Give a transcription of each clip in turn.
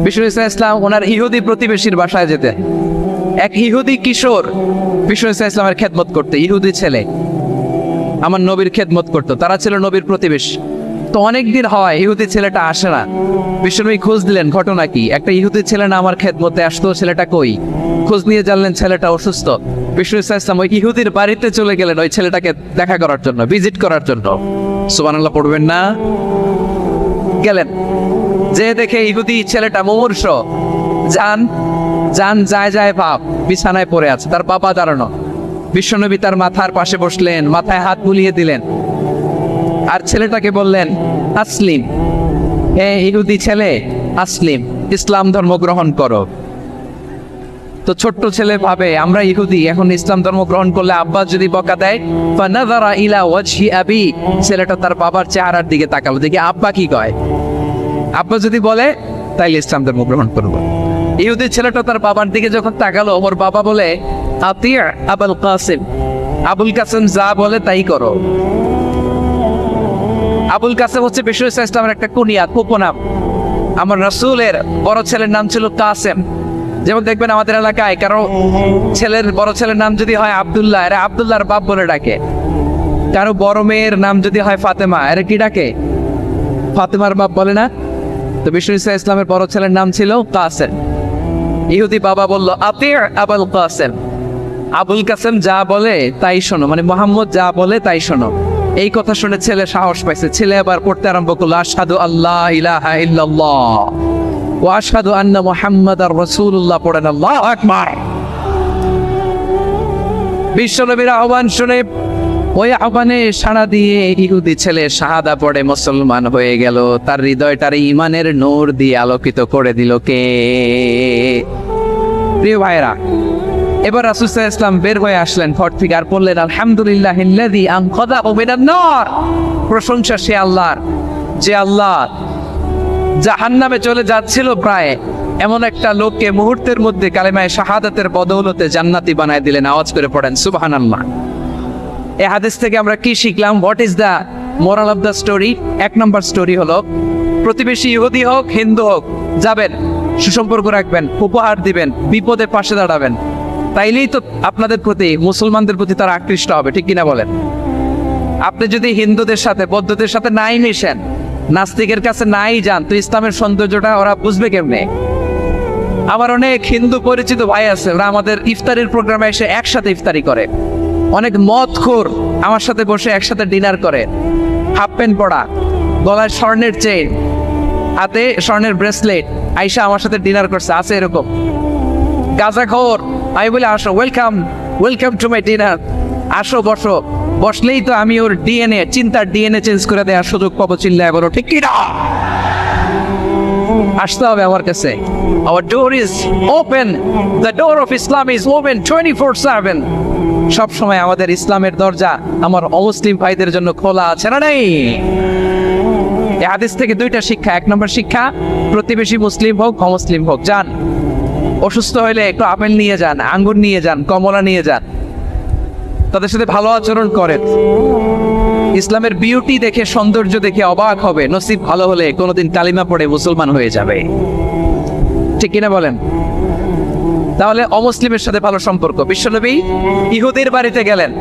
বিষ্ণু ইসলাম ওনার ইহুদি প্রতিবেশীর বাসায় যেতেন। এক ইহুদি কিশোর বিষ্ণু ইসলামের খেদমত করতে, ইহুদি ছেলে আমার নবীর খেদমত করতো, তারা ছিল নবীর প্রতিবেশী। তো অনেকদিন হয় ইহুদি ছেলেটা আসে না। বিষ্ণুনবী খোঁজ দিলেন ঘটনা কি, একটা ইহুদি ছেলে না আমার খেদমতে আসতো, ছেলেটা কই? খোঁজ নিয়ে জানলেন ছেলেটা অসুস্থ। বিষ্ণু ইসলাম ওই ইহুদির বাড়িতে চলে গেলেন ওই ছেলেটাকে দেখা করার জন্য, ভিজিট করার জন্য। সুবহানাল্লাহ পড়বেন না? গেলেন, যে দেখে ইহুদি ছেলেটা মুমূর্ষ, জান জান যায় যায় ভাব, বিছানায় পড়ে আছে, তার বাবা দাঁড়ানো। বিশ্বনবী তার মাথার পাশে বসলেন, মাথায় হাত বুলিয়ে দিলেন, আর ছেলেটাকে বললেন আসলিম, হে ইহুদি ছেলে আসলিম, ইসলাম ধর্ম গ্রহণ করো। তো ছোট্ট ছেলে ভাবে আমরা ইহুদি, এখন ইসলাম ধর্ম গ্রহণ করলে আব্বা যদি বকা দেয়, ফানাযারা ইলা ওয়াজহি আবি, ছেলেটা তার বাবার চেহারার দিকে তাকালো, দেখি আব্বা কি কয়। আব্বা যদি বলে তাইলে ইসলাম ধর্ম গ্রহণ করব। ইহুদি ছেলেটা তার বাবার দিকে যখন তাকালো, ওর বাবা বলে আতি আবুল কাসিম, আবুল কাসিম যা বলে তাই করো। আবুল কাসিম হচ্ছে বিষ্ণু ইসলামের একটা কুনিয়াত, উপনাম। আমার রাসূলের বড় ছেলের নাম ছিল কাসেম। যেমন দেখবেন আমাদের এলাকায় কারো ছেলের বড় ছেলের নাম যদি হয় আব্দুল্লাহ, এরা আব্দুল্লাহর বাপ বলে ডাকে। কারো বড় মেয়ের নাম যদি হয় ফাতেমা, এরা কি ডাকে? ফাতেমার বাপ বলে না? তো বিষ্ণু ইসলামের বড় ছেলের নাম ছিল কাসেম। ইহুদি বাবা বলল আতি আবুল কাসেম, আবুল কাসেম যা বলে তাই শোনো, মানে মোহাম্মদ যা বলে তাই শোনো। এই কথা শুনে ছেলে সাহস পাইছে, ছেলে আবার পড়তে আরম্ভ করলো আশহাদু আল্লাহ ইলাহা ইল্লাল্লাহ ওয়া আশহাদু আন্না মুহাম্মাদার রাসূলুল্লাহ, পড়েন আল্লাহু আকবার। বিশ্বনবীর আহ্বান শুনে ওই আহ্বানে সাড়া দিয়ে ইহুদি ছেলে শাহাদা পড়ে মুসলমান হয়ে গেল। তার হৃদয়টার ইমানের নূর দিয়ে আলোকিত করে দিল কে? প্রিয় ভাইরা, এবার রাসূল সাল্লাল্লাহু আলাইহি ওয়াসাল্লাম বের হয়ে আসলেন ঘর থেকে, আর বললেন আলহামদুলিল্লাহিল্লাযী আনকাযাহু মিনান নার, প্রশংসা সে আল্লাহর যে আল্লাহ জাহান্নামে চলে যাচ্ছিল প্রায় এমন একটা লোককে মুহূর্তের মধ্যে কালেমায়ে শাহাদাতের বদৌলতে জান্নাতি বানায় দিলেন। আওয়াজ করে পড়েন সুবহানাল্লাহ। এই হাদিস থেকে আমরা কি শিখলাম? What is the moral of the story? এক নম্বর স্টোরি হলো, প্রতিবেশী ইহুদি হোক হিন্দু হোক, যাবেন, সুসম্পর্ক রাখবেন, উপহার দিবেন, বিপদে পাশে দাঁড়াবেন, তাইলেই তো আপনাদের প্রতি, মুসলমানদের প্রতি তারা আকৃষ্ট হবে, ঠিক কিনা বলেন? আপনি যদি হিন্দুদের সাথে বৌদ্ধদের সাথে নাই মিশেন, নাস্তিকের কাছে নাই যান, তো ইসলামের সৌন্দর্যটা ওরা বুঝবে কেমনে? আমার অনেক হিন্দু পরিচিত ভাই আছে, ওরা আমাদের ইফতারির প্রোগ্রামে এসে একসাথে ইফতারি করে। অনেক মদখোর আমার সাথে বসে একসাথে ডিনার করে, হাফ প্যান্ট পরা, গলায় স্বর্ণের চেইন, হাতে স্বর্ণের ব্রেসলেট, আইসা আমার সাথে ডিনার করছে, আছে এরকম। গাঁজাখোর, আমি বলি আসো, welcome welcome to my dinner, আসো বসো। বসলেই তো আমি ওর ডিএনএ, চিন্তার ডিএনএ চেঞ্জ করে দেওয়ার সুযোগ পাবো, চিল্লায় বলো ঠিক কি না? আসতে হবে আমার কাছে। Our door is open, the door of Islam is open 24/7। সব সময় আমাদের ইসলামের দরজা আমার অমুসলিম ভাইদের জন্য খোলা আছে, না নেই? এই হাদিস থেকে দুইটা শিক্ষা। এক নম্বর শিক্ষা, প্রতিবেশী মুসলিম হোক অমুসলিম হোক, যান, অসুস্থ হইলে একটু আপেল নিয়ে যান, আঙ্গুর নিয়ে যান, কমলা নিয়ে যান, তাদের সাথে ভালো আচরণ করেন। ইসলামের বিউটি দেখে, সৌন্দর্য দেখে অবাক হবে, নসিব ভালো হলে কোনোদিন কালিমা পড়ে মুসলমান হয়ে যাবে, ঠিক কিনা বলেন? তাহলে অমুসলিমের সাথে ভালো সম্পর্ক। বিশ্বনবী ইহুদির বাড়িতে গেলেন,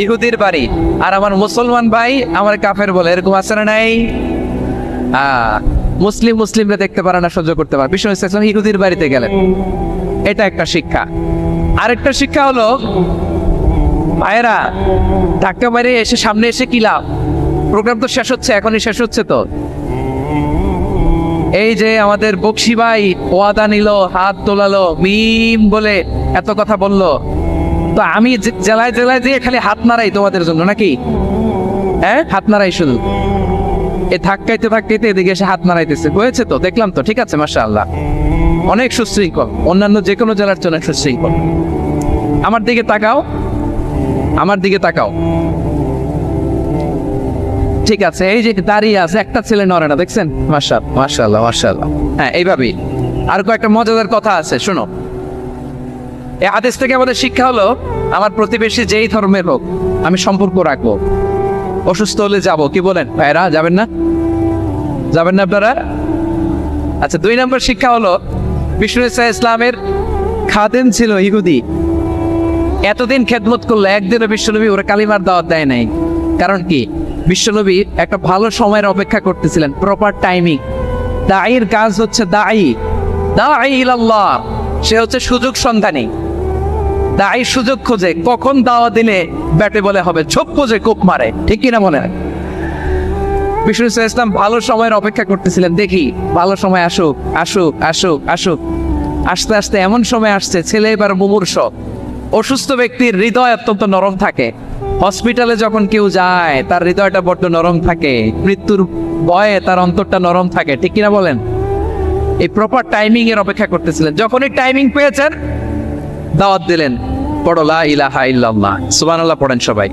ইহুদির বাড়ি, আর আমার মুসলমান ভাই আমার কাফের বলে, এরকম আছে না নাই? মুসলিমরা দেখতে পারে না, সহ্য করতে পারে। বিশ্বনবী সাল্লাল্লাহু আলাইহি ওয়াসাল্লাম ইহুদির বাড়িতে গেলেন, এটা একটা শিক্ষা। আরেকটা শিক্ষা হলো, ভাইয়েরা, ধাক্কা মারে এসে সামনে এসে কি লাভ? প্রোগ্রাম তো শেষ হচ্ছে, এখনই শেষ হচ্ছে। তো এই যে আমাদের বকশি ভাই ওয়াদা নিল, হাত তোলালো, মিম বলে এত কথা বললো, তো আমি জেলায় জেলায় দিয়ে খালি হাত নাড়াই তোমাদের জন্য নাকি? হ্যাঁ, হাত নাড়াই শুধু। এ ধাক্কাইতে ধাক্কাইতে এদিকে এসে হাত নাড়াইতেছে, হয়েছে তো, দেখলাম তো, ঠিক আছে, মাশাআল্লাহ, অনেক সুশৃঙ্খল, অন্যান্য যে কোনো জেলার জন্য সুশৃঙ্খল। আমার দিকে তাকাও, আমার দিকে তাকাও, ঠিক আছে। এই যে দাঁড়িয়ে আছে, একটা ছেলে নড়ে না, দেখছেন? মাশাআল্লাহ মাশাআল্লাহ। হ্যাঁ, এইভাবেই। আর কয়েকটা মজাদার কথা আছে, শোনো। এই হাদিস থেকে আমাদের শিক্ষা হলো, আমার প্রতিবেশী যেই ধর্মের হোক আমি সম্পর্ক রাখবো। অসুস্থ হলে যাব, কি বলেন ভাইরা? যাবেন না? যাবেন না আপনারা? আচ্ছা, 2 নম্বর শিক্ষা হলো বিষ্ণু ইসলামের খাদেম ছিল ইহুদি। এতদিন খেদমত করলো, একদিনও বিশ্বনবী ওরা কালিমার দাওয়াত দেয় নাই। কারণ কি? বিশ্বনবী একটা ভালো সময়ের অপেক্ষা করতেছিলেন, প্রপার টাইমিং। দাঈর কাজ হচ্ছে দাঈ ইলাল্লাহ, সে হচ্ছে সুযোগ সন্ধানী। দাঈ সুযোগ খোঁজে, কখন দাওয়া দিলে ব্যাটে বলে হবে, ঝোপ খোঁজে কোপ মারে, ঠিক কিনা মনে হয়? বিষ্ণু ইসলাম ভালো সময়ের অপেক্ষা করতেছিলেন, দেখি ভালো সময় আসুক আসুক আসুক আসুক। আস্তে আস্তে এমন সময় আসছে, ছেলে এবার মুমূর্ষ। অসুস্থ ব্যক্তির হৃদয় অত্যন্ত নরম থাকে। হসপিটালে যখন কেউ যায় তার হৃদয়টা বড্ড নরম থাকে, মৃত্যুর ভয়ে তার অন্তরটা নরম থাকে, ঠিক কিনা বলেন? এই প্রপার টাইমিং এর অপেক্ষা করতেছিলেন। যখনই টাইমিং পেয়েছেন, দাওয়াত দিলেন, পড়ো লা ইলাহা ইল্লাল্লাহ, সুবহানাল্লাহ পড়েন সবাই।